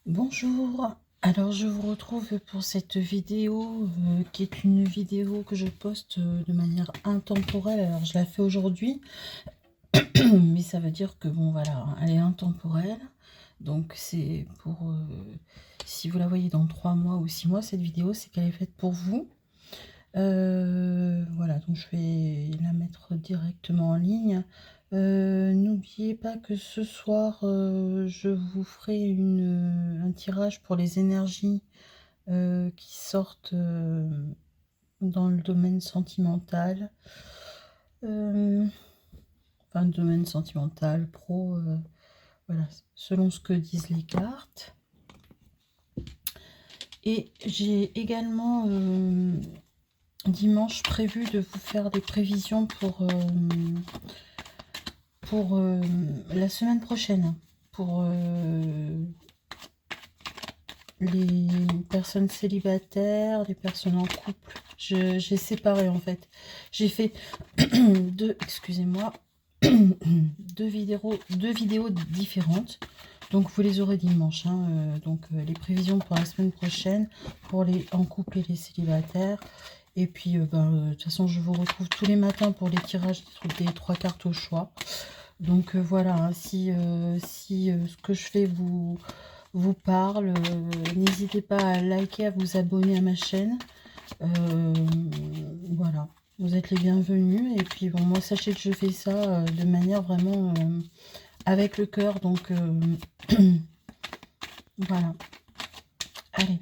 Bonjour, alors je vous retrouve pour cette vidéo qui est une vidéo que je poste de manière intemporelle. Alors je la fais aujourd'hui, mais ça veut dire que bon voilà, elle est intemporelle. Donc c'est pour, si vous la voyez dans 3 mois ou 6 mois, cette vidéo, c'est qu'elle est faite pour vous. Voilà, donc je vais la mettre directement en ligne. N'oubliez pas que ce soir, je vous ferai un tirage pour les énergies qui sortent dans le domaine sentimental. Enfin, le domaine sentimental, pro, voilà, selon ce que disent les cartes. Et j'ai également dimanche prévu de vous faire des prévisions pour la semaine prochaine, pour les personnes célibataires, les personnes en couple. J'ai séparé en fait. J'ai fait excusez-moi, deux vidéos différentes. Donc vous les aurez dimanche. Donc les prévisions pour la semaine prochaine, pour les en couple et les célibataires. Et puis de toute façon je vous retrouve tous les matins pour les tirages des 3 cartes au choix. Donc voilà, hein, si ce que je fais vous parle, n'hésitez pas à liker, à vous abonner à ma chaîne. Voilà, vous êtes les bienvenus. Et puis bon, moi sachez que je fais ça de manière vraiment avec le cœur. Donc voilà. Allez,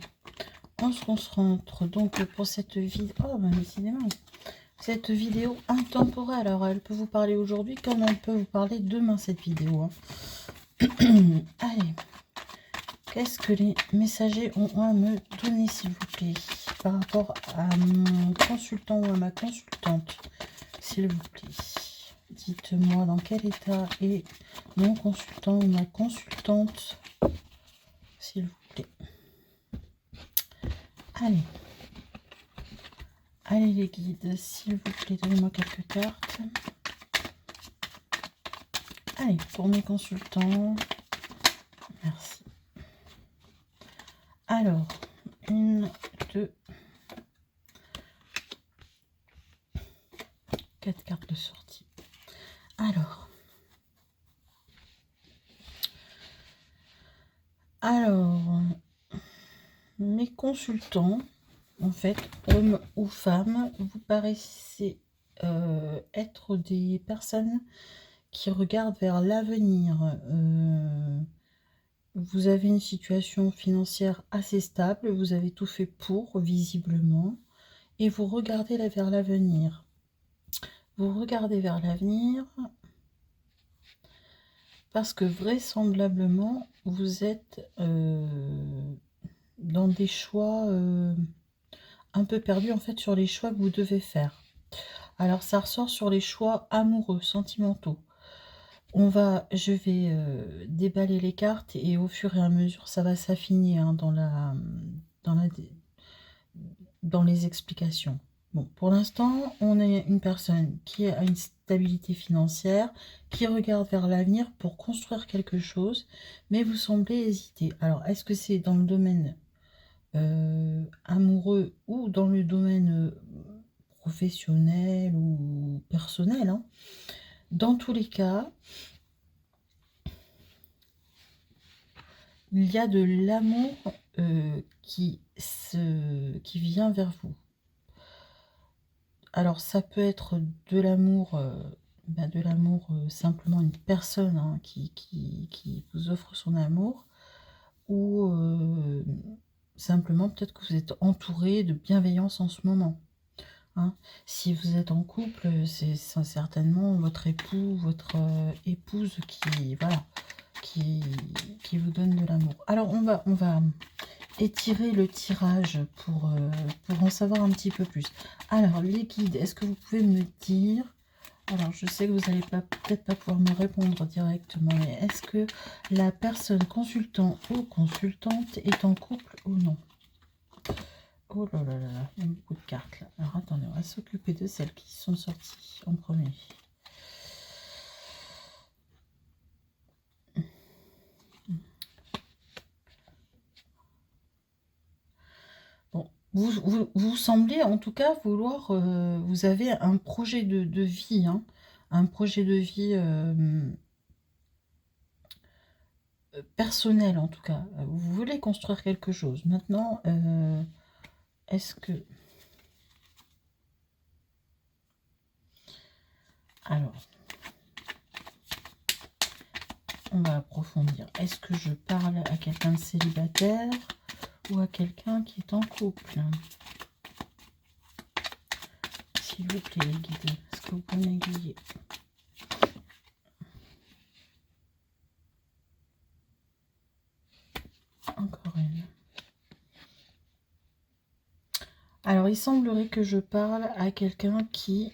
on se concentre donc pour cette vidéo. Oh bah décidément, cette vidéo intemporelle. Alors elle peut vous parler aujourd'hui comme elle peut vous parler demain, cette vidéo, hein. Allez, qu'est-ce que les messagers ont à me donner, s'il vous plaît, par rapport à mon consultant ou à ma consultante, s'il vous plaît. Dites-moi dans quel état est mon consultant ou ma consultante, s'il vous plaît. Allez. Allez les guides, s'il vous plaît, donnez-moi quelques cartes. Allez, pour mes consultants. Merci. Alors, 1, 2, 4 cartes de sortie. Alors, mes consultants, en fait, hommes ou femmes, vous paraissez être des personnes qui regardent vers l'avenir. Vous avez une situation financière assez stable, vous avez tout fait pour, visiblement, et vous regardez vers l'avenir. Vous regardez vers l'avenir parce que vraisemblablement, vous êtes dans des choix un peu perdus, en fait, sur les choix que vous devez faire. Alors, ça ressort sur les choix amoureux, sentimentaux. Je vais déballer les cartes et au fur et à mesure, ça va s'affiner, hein, dans les explications. Bon, pour l'instant, on est une personne qui a une stabilité financière, qui regarde vers l'avenir pour construire quelque chose, mais vous semblez hésiter. Alors, est-ce que c'est dans le domaine amoureux ou dans le domaine professionnel ou personnel, hein? Dans tous les cas, il y a de l'amour qui vient vers vous. Alors ça peut être de l'amour, simplement une personne, hein, qui vous offre son amour, ou simplement peut-être que vous êtes entouré de bienveillance en ce moment, hein. Si vous êtes en couple, c'est certainement votre époux, votre épouse voilà, qui vous donne de l'amour. Alors on va étirer le tirage pour en savoir un petit peu plus. Alors les guides, est-ce que vous pouvez me dire, alors je sais que vous n'allez peut-être pas pouvoir me répondre directement, mais est-ce que la personne consultant ou consultante est en couple ou non? Oh là là là là, il y a beaucoup de cartes là. Alors attendez, on va s'occuper de celles qui sont sorties en premier. vous semblez en tout cas vouloir, vous avez un projet de vie, hein, un projet de vie, personnel en tout cas. Vous voulez construire quelque chose. Maintenant, est-ce que alors, on va approfondir. Est-ce que je parle à quelqu'un de célibataire ou à quelqu'un qui est en couple? S'il vous plaît, les guides, est-ce que vous pouvez m'aiguiller? Encore une. Alors, il semblerait que je parle à quelqu'un qui...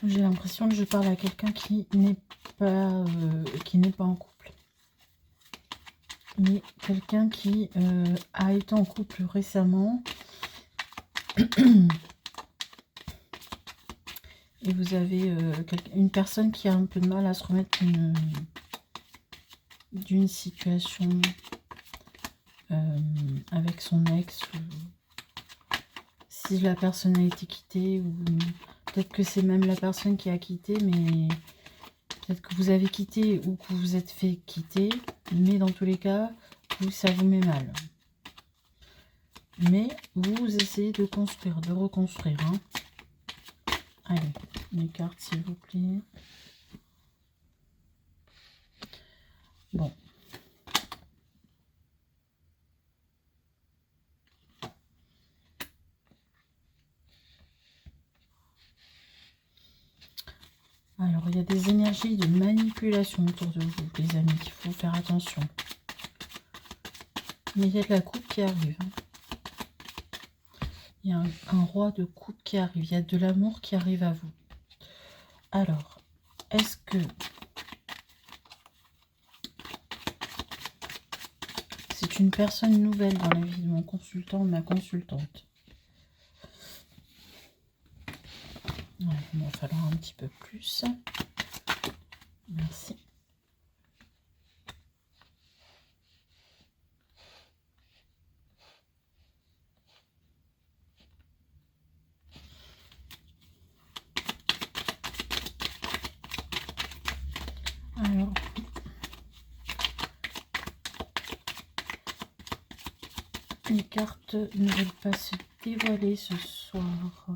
j'ai l'impression que je parle à quelqu'un qui n'est pas en couple. Mais quelqu'un qui a été en couple récemment. Et vous avez une personne qui a un peu de mal à se remettre d'une situation avec son ex. Ou si la personne a été quittée, ou peut-être que c'est même la personne qui a quitté, mais peut-être que vous avez quitté ou que vous vous êtes fait quitter. Mais dans tous les cas, vous, ça vous met mal. Mais vous essayez de construire, de reconstruire. Hein. Allez, les cartes s'il vous plaît. Bon. Alors, il y a des énergies de manipulation autour de vous, les amis. Il faut faire attention. Mais il y a de la coupe qui arrive. Il y a un roi de coupe qui arrive. Il y a de l'amour qui arrive à vous. Alors, est-ce que c'est une personne nouvelle dans la vie de mon consultant ou de ma consultante? Ouais, il va falloir un petit peu plus. Merci. Alors, les cartes ne veulent pas se dévoiler ce soir.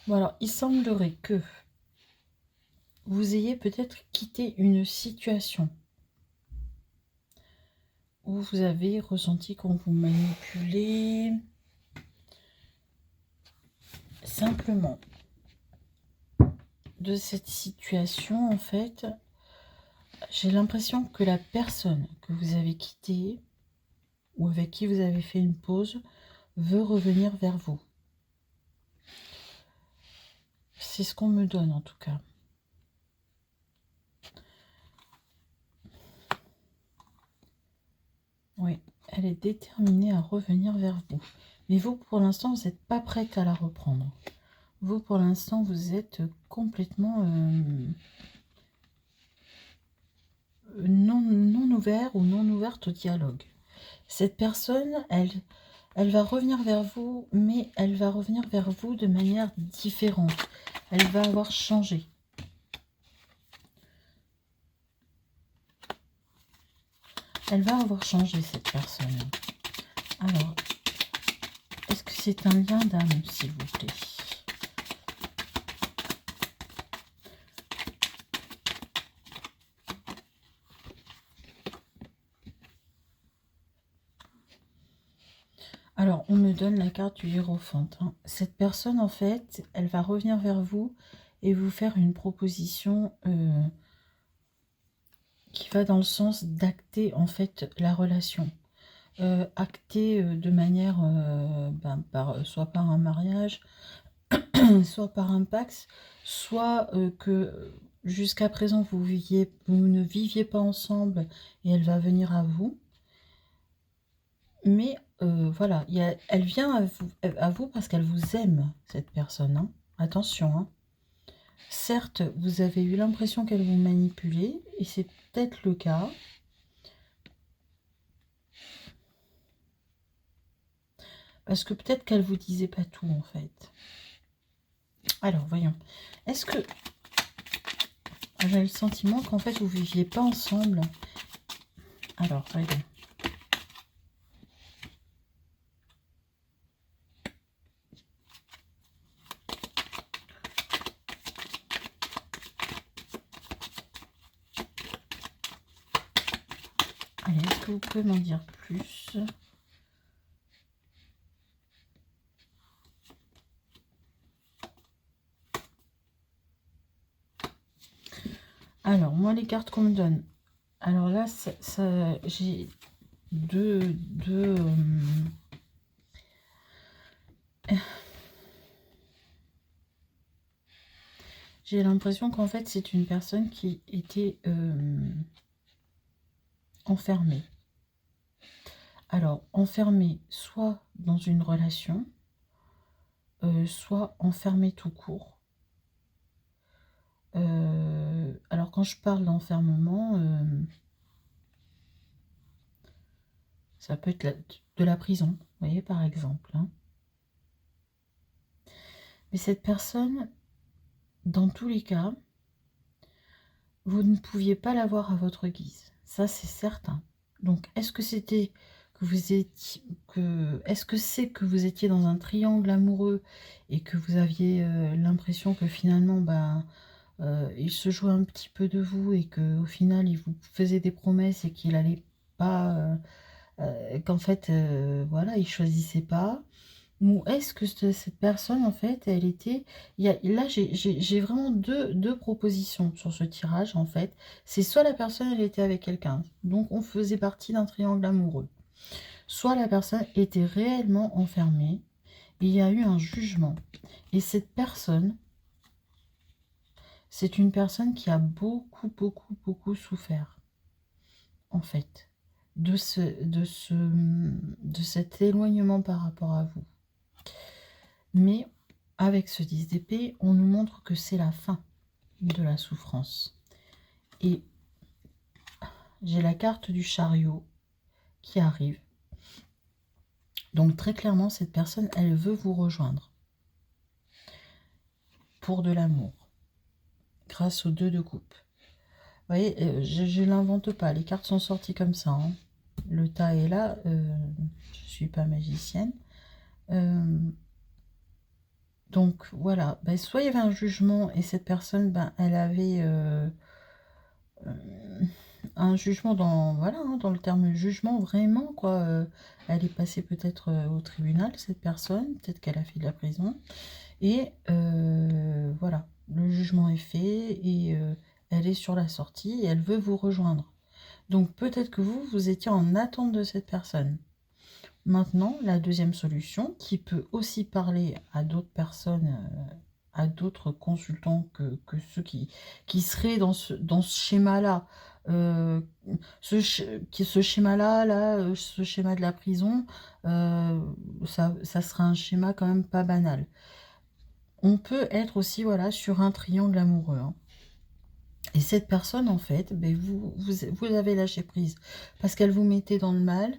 Bon, alors, il semblerait que vous ayez peut-être quitté une situation où vous avez ressenti qu'on vous manipulait. Simplement, de cette situation, en fait, j'ai l'impression que la personne que vous avez quittée ou avec qui vous avez fait une pause veut revenir vers vous. C'est ce qu'on me donne en tout cas. Oui, elle est déterminée à revenir vers vous. Mais vous, pour l'instant, vous n'êtes pas prête à la reprendre. Vous, pour l'instant, vous êtes complètement non ouvert ou non ouverte au dialogue. Cette personne, elle va revenir vers vous, mais elle va revenir vers vous de manière différente. Elle va avoir changé. Elle va avoir changé, cette personne. Alors, est-ce que c'est un lien d'âme, s'il vous plaît? Alors, on me donne la carte du Hiérophant. Hein. Cette personne, en fait, elle va revenir vers vous et vous faire une proposition qui va dans le sens d'acter, en fait, la relation. Acter de manière, soit par un mariage, soit par un pax, soit que jusqu'à présent, vous ne viviez pas ensemble et elle va venir à vous. Mais voilà, elle vient à vous parce qu'elle vous aime, cette personne, hein. Attention, hein. Certes, vous avez eu l'impression qu'elle vous manipulait, et c'est peut-être le cas. Parce que peut-être qu'elle vous disait pas tout, en fait. Alors, voyons. Est-ce que... J'ai le sentiment qu'en fait, vous viviez pas ensemble. Alors, voyons. Allez, est-ce que vous pouvez m'en dire plus? Alors, moi, les cartes qu'on me donne. Alors là, j'ai deux j'ai l'impression qu'en fait, c'est une personne qui était enfermée. Alors, enfermée soit dans une relation, soit enfermée tout court. Alors, quand je parle d'enfermement, ça peut être de la prison, vous voyez, par exemple, hein. Mais cette personne, dans tous les cas, vous ne pouviez pas l'avoir à votre guise. Ça, c'est certain. Donc, est-ce que c'était que vous étiez... Est-ce que c'est que vous étiez dans un triangle amoureux et que vous aviez l'impression que finalement, il se jouait un petit peu de vous et qu'au final, il vous faisait des promesses et qu'il n'allait pas... qu'en fait, voilà, il choisissait pas. Ou est-ce que cette personne, en fait, elle était... Là, j'ai vraiment deux propositions sur ce tirage, en fait. C'est soit la personne, elle était avec quelqu'un, donc on faisait partie d'un triangle amoureux. Soit la personne était réellement enfermée, et il y a eu un jugement. Et cette personne, c'est une personne qui a beaucoup, beaucoup, beaucoup souffert, en fait, de cet éloignement par rapport à vous. Mais avec ce 10 d'épée, on nous montre que c'est la fin de la souffrance. Et j'ai la carte du chariot qui arrive. Donc très clairement, cette personne, elle veut vous rejoindre pour de l'amour, grâce aux 2 de coupe. Vous voyez, je ne l'invente pas, les cartes sont sorties comme ça, hein. Le tas est là, je ne suis pas magicienne. Donc voilà, soit il y avait un jugement et cette personne, elle avait un jugement dans, voilà, hein, dans le terme jugement, vraiment, quoi. Elle est passée peut-être au tribunal, cette personne, peut-être qu'elle a fait de la prison. Et voilà, le jugement est fait et elle est sur la sortie et elle veut vous rejoindre. Donc peut-être que vous étiez en attente de cette personne. Maintenant, la deuxième solution, qui peut aussi parler à d'autres personnes, à d'autres consultants que ceux qui seraient dans ce schéma-là, ce schéma-là, ce schéma de la prison, ça sera un schéma quand même pas banal. On peut être aussi, voilà, sur un triangle amoureux, hein. Et cette personne, en fait, vous avez lâché prise parce qu'elle vous mettait dans le mal.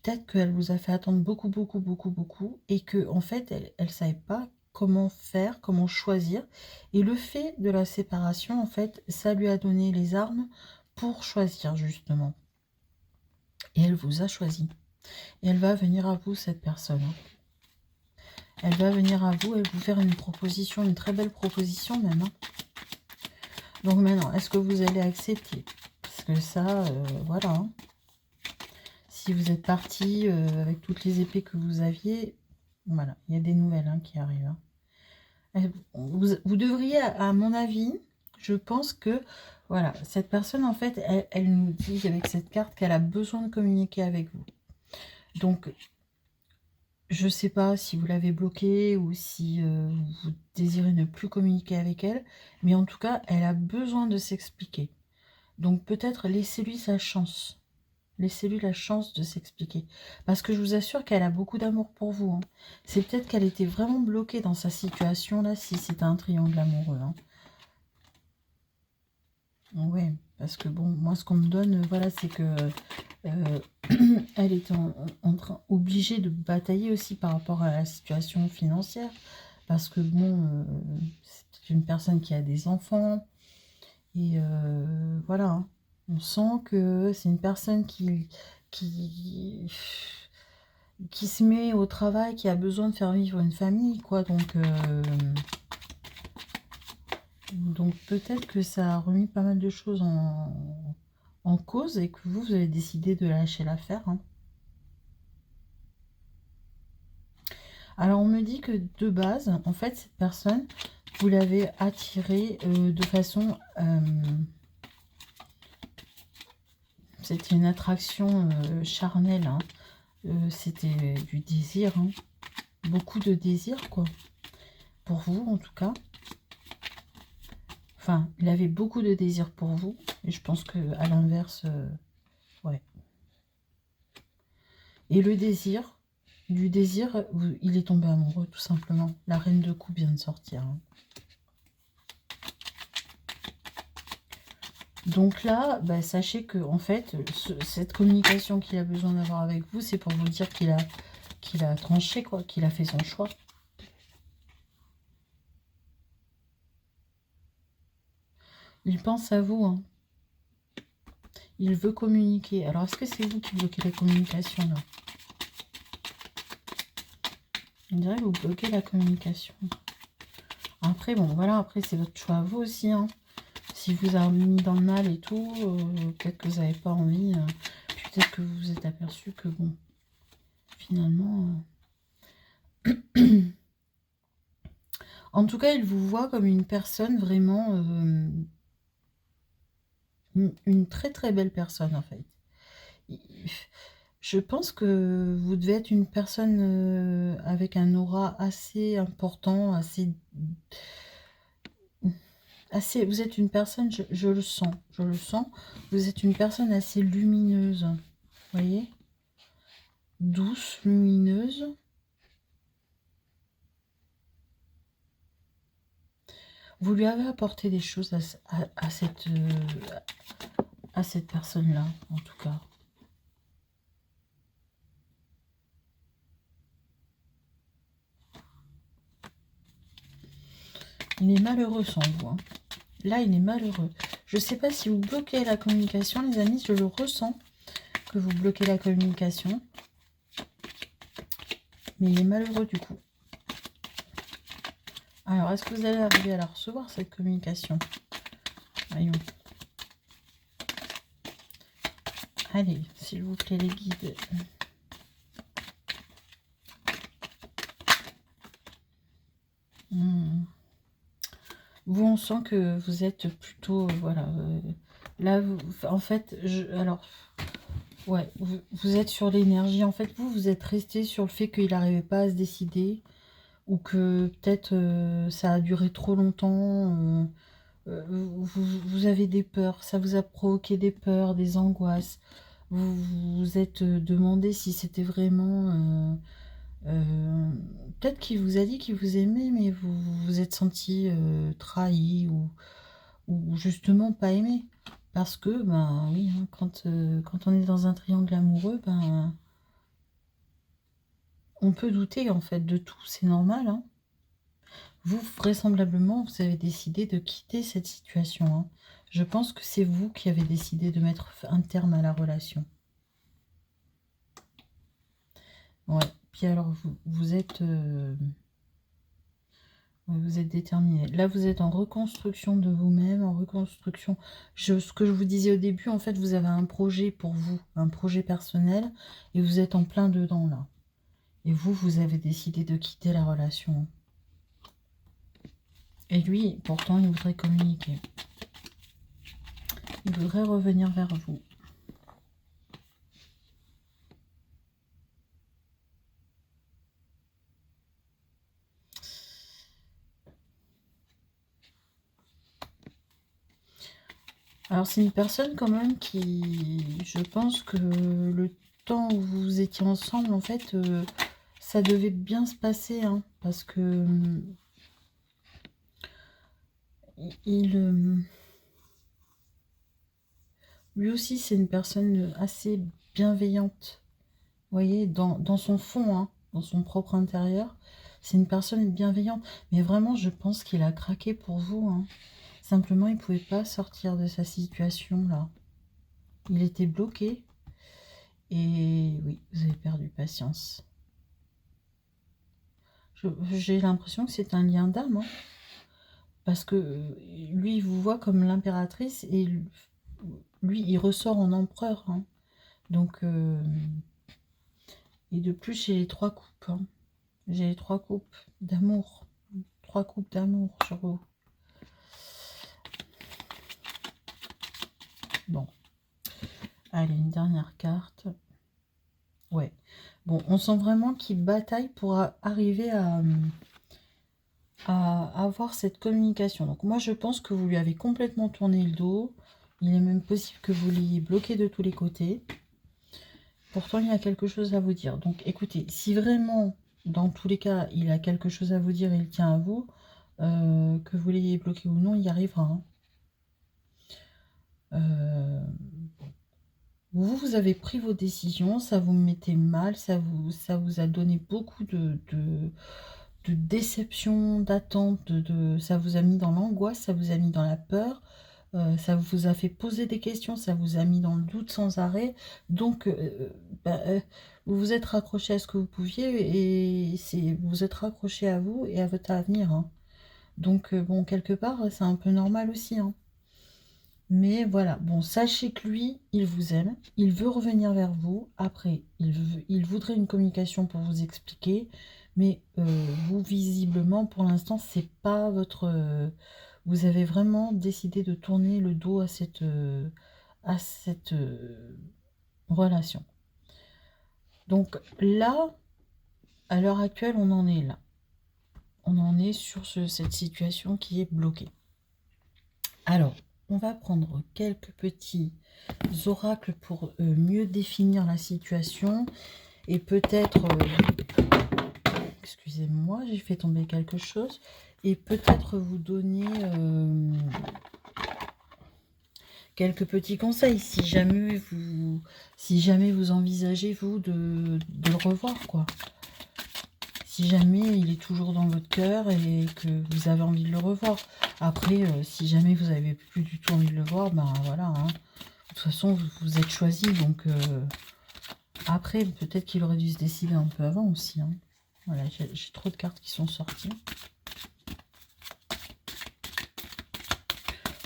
Peut-être qu'elle vous a fait attendre beaucoup, beaucoup, beaucoup, beaucoup, et que en fait, elle savait pas comment faire, comment choisir. Et le fait de la séparation, en fait, ça lui a donné les armes pour choisir, justement. Et elle vous a choisi. Et elle va venir à vous, cette personne, hein. Elle va venir à vous et vous faire une proposition, une très belle proposition même, hein. Donc maintenant, est-ce que vous allez accepter? Parce que ça, voilà, hein. Si vous êtes parti avec toutes les épées que vous aviez, voilà, il y a des nouvelles, hein, qui arrivent, hein. Vous devriez, à mon avis, je pense que, voilà, cette personne, en fait, elle nous dit avec cette carte qu'elle a besoin de communiquer avec vous. Donc, je ne sais pas si vous l'avez bloquée ou si vous désirez ne plus communiquer avec elle, mais en tout cas, elle a besoin de s'expliquer. Donc peut-être laissez-lui sa chance. Laissez-lui la chance de s'expliquer. Parce que je vous assure qu'elle a beaucoup d'amour pour vous. Hein. C'est peut-être qu'elle était vraiment bloquée dans sa situation là, si c'était un triangle amoureux. Hein. Ouais, parce que bon, moi ce qu'on me donne, voilà, c'est que elle est obligée de batailler aussi par rapport à la situation financière. Parce que bon, c'est une personne qui a des enfants. Et voilà, hein. On sent que c'est une personne qui, qui se met au travail, qui a besoin de faire vivre une famille, quoi. Donc peut-être que ça a remis pas mal de choses en cause et que vous avez décidé de lâcher l'affaire. Hein. Alors on me dit que de base, en fait, cette personne, vous l'avez attirée de façon... c'était une attraction charnelle, hein. C'était du désir, hein. Beaucoup de désir, quoi. Pour vous, en tout cas. Enfin, il avait beaucoup de désir pour vous. Et je pense que à l'inverse, ouais. Et le désir, du désir, il est tombé amoureux, tout simplement. La reine de coupe vient de sortir. Hein. Donc là, bah, sachez que en fait, cette communication qu'il a besoin d'avoir avec vous, c'est pour vous dire qu'il a tranché, quoi, qu'il a fait son choix. Il pense à vous, hein. Il veut communiquer. Alors, est-ce que c'est vous qui bloquez la communication, là? On dirait que vous bloquez la communication. Après, bon, voilà, après, c'est votre choix à vous aussi, hein. Si vous avez mis dans le mal et tout, peut-être que vous n'avez pas envie. Peut-être que vous vous êtes aperçu que, bon, finalement... En tout cas, il vous voit comme une personne vraiment... une très très belle personne, en fait. Je pense que vous devez être une personne avec un aura assez important, vous êtes une personne, je le sens, vous êtes une personne assez lumineuse, vous voyez, douce, lumineuse. Vous lui avez apporté des choses à cette personne-là, en tout cas. Il est malheureux sans vous. Hein. Là, il est malheureux. Je ne sais pas si vous bloquez la communication, les amis, je le ressens, que vous bloquez la communication. Mais il est malheureux du coup. Alors, est-ce que vous allez arriver à la recevoir, cette communication? Voyons. Allez, s'il vous plaît, les guides. Vous, on sent que vous êtes plutôt... voilà. Là, en fait, alors... Ouais, vous êtes sur l'énergie. En fait, vous êtes resté sur le fait qu'il n'arrivait pas à se décider. Ou que peut-être ça a duré trop longtemps. Vous avez des peurs. Ça vous a provoqué des peurs, des angoisses. Vous vous êtes demandé si c'était vraiment... peut-être qu'il vous a dit qu'il vous aimait, mais vous vous êtes senti trahi ou justement pas aimé. Parce que, ben oui, hein, quand on est dans un triangle amoureux, ben on peut douter en fait de tout, c'est normal. Hein. Vous, vraisemblablement, vous avez décidé de quitter cette situation. Hein. Je pense que c'est vous qui avez décidé de mettre un terme à la relation. Ouais. Puis alors, vous êtes déterminé. Là, vous êtes en reconstruction de vous-même, en reconstruction. Ce que je vous disais au début, en fait, vous avez un projet pour vous, un projet personnel, et vous êtes en plein dedans, là. Et vous avez décidé de quitter la relation. Et lui, pourtant, il voudrait communiquer. Il voudrait revenir vers vous. Alors c'est une personne quand même qui, je pense que le temps où vous étiez ensemble, en fait, ça devait bien se passer, hein, parce que lui aussi c'est une personne assez bienveillante. Vous voyez, dans son fond, hein, dans son propre intérieur, c'est une personne bienveillante. Mais vraiment, je pense qu'il a craqué pour vous, hein. Simplement, il ne pouvait pas sortir de sa situation là. Il était bloqué. Et oui, vous avez perdu patience. J'ai l'impression que c'est un lien d'âme, hein, parce que lui, il vous voit comme l'impératrice et lui, il ressort en empereur, hein. Donc, et de plus, j'ai les 3 coupes, hein. J'ai les 3 coupes d'amour. 3 coupes d'amour sur vous. Bon, allez, une dernière carte. Ouais. Bon, on sent vraiment qu'il bataille pour arriver à avoir cette communication. Donc moi, je pense que vous lui avez complètement tourné le dos. Il est même possible que vous l'ayez bloqué de tous les côtés. Pourtant, il y a quelque chose à vous dire. Donc écoutez, si vraiment, dans tous les cas, il a quelque chose à vous dire et il tient à vous, que vous l'ayez bloqué ou non, il y arrivera, hein. Vous avez pris vos décisions, ça vous mettait mal, ça vous a donné beaucoup de déception, d'attente, ça vous a mis dans l'angoisse, ça vous a mis dans la peur, ça vous a fait poser des questions, ça vous a mis dans le doute sans arrêt. Donc, vous vous êtes raccroché à ce que vous pouviez et vous vous êtes raccroché à vous et à votre avenir, hein. Donc, bon, quelque part, c'est un peu normal aussi, hein. Mais voilà, bon, sachez que lui, il vous aime, il veut revenir vers vous. Après, il voudrait une communication pour vous expliquer, mais vous, visiblement, pour l'instant, c'est pas votre... vous avez vraiment décidé de tourner le dos à cette relation. Donc là, à l'heure actuelle, on en est là. On en est sur cette situation qui est bloquée. Alors, on va prendre quelques petits oracles pour mieux définir la situation et peut-être, excusez-moi, j'ai fait tomber quelque chose, et peut-être vous donner quelques petits conseils si jamais vous envisagez, vous, de le revoir, quoi. Si jamais il est toujours dans votre cœur et que vous avez envie de le revoir. Après, si jamais vous n'avez plus du tout envie de le voir, ben voilà, hein. De toute façon, vous êtes choisi, donc après, peut-être qu'il aurait dû se décider un peu avant aussi, hein. Voilà, j'ai trop de cartes qui sont sorties.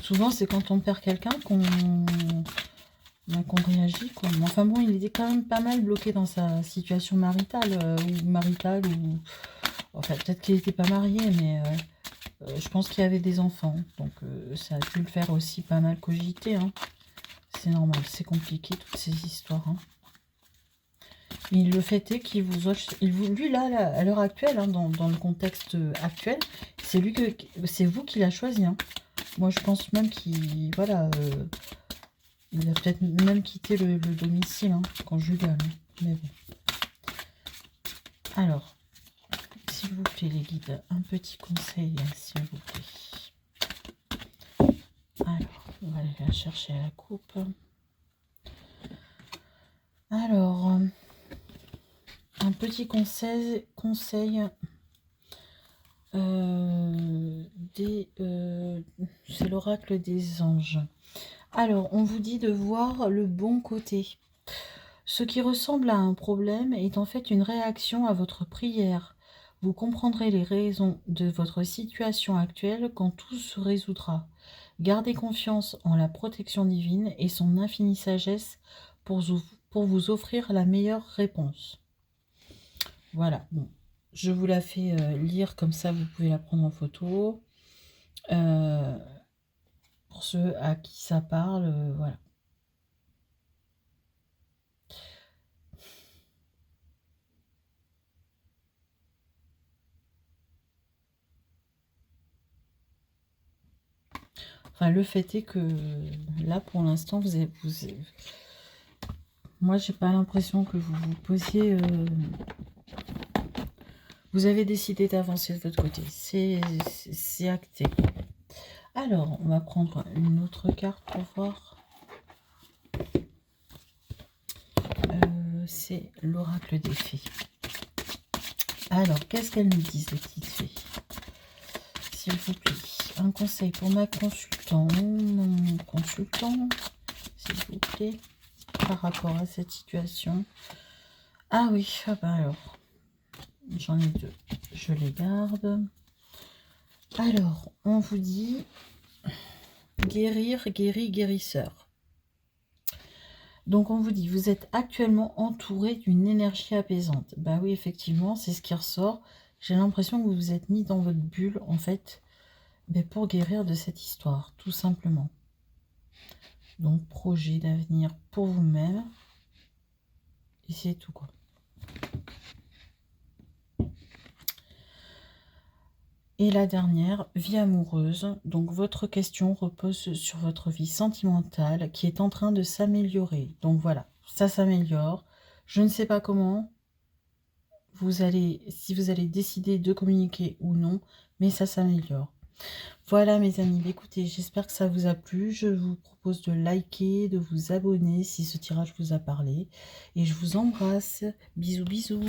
Souvent, c'est quand on perd quelqu'un qu'on réagit, quoi. Mais enfin bon, il était quand même pas mal bloqué dans sa situation maritale, ou... Enfin, peut-être qu'il n'était pas marié, mais je pense qu'il y avait des enfants. Donc, ça a dû le faire aussi pas mal cogiter, hein. C'est normal, c'est compliqué, toutes ces histoires, hein. Mais le fait est qu'il lui, là, à l'heure actuelle, hein, dans le contexte actuel, c'est vous qui l'a choisi, hein. Moi, je pense même qu'il... Voilà... il a peut-être même quitté le domicile, hein, conjugal, hein. Mais bon. Alors, s'il vous plaît, les guides, un petit conseil, hein, s'il vous plaît. Alors, on va aller la chercher à la coupe. Alors, un petit conseil c'est l'oracle des anges. Alors, on vous dit de voir le bon côté. Ce qui ressemble à un problème est en fait une réaction à votre prière. Vous comprendrez les raisons de votre situation actuelle quand tout se résoudra. Gardez confiance en la protection divine et son infinie sagesse pour vous offrir la meilleure réponse. Voilà, bon. Je vous la fais lire, comme ça vous pouvez la prendre en photo. Pour ceux à qui ça parle, voilà. Enfin, le fait est que là, pour l'instant, moi, j'ai pas l'impression que vous vous posiez... Vous avez décidé d'avancer de votre côté. C'est acté. Alors, on va prendre une autre carte pour voir. C'est l'oracle des fées. Alors, qu'est-ce qu'elles nous disent, les petites fées? S'il vous plaît, un conseil pour ma consultante, mon consultant, s'il vous plaît, par rapport à cette situation. Ah oui, ah bah alors, j'en ai deux, je les garde. Alors, on vous dit guérir, guérisseur. Donc on vous dit, vous êtes actuellement entouré d'une énergie apaisante. Bah oui, effectivement, c'est ce qui ressort. J'ai l'impression que vous vous êtes mis dans votre bulle, en fait, mais pour guérir de cette histoire, tout simplement. Donc, projet d'avenir pour vous-même. Et c'est tout, quoi. Et la dernière, vie amoureuse. Donc, votre question repose sur votre vie sentimentale qui est en train de s'améliorer. Donc, voilà, ça s'améliore. Je ne sais pas comment si vous allez décider de communiquer ou non, mais ça s'améliore. Voilà mes amis, écoutez, j'espère que ça vous a plu. Je vous propose de liker, de vous abonner si ce tirage vous a parlé. Et je vous embrasse. Bisous, bisous.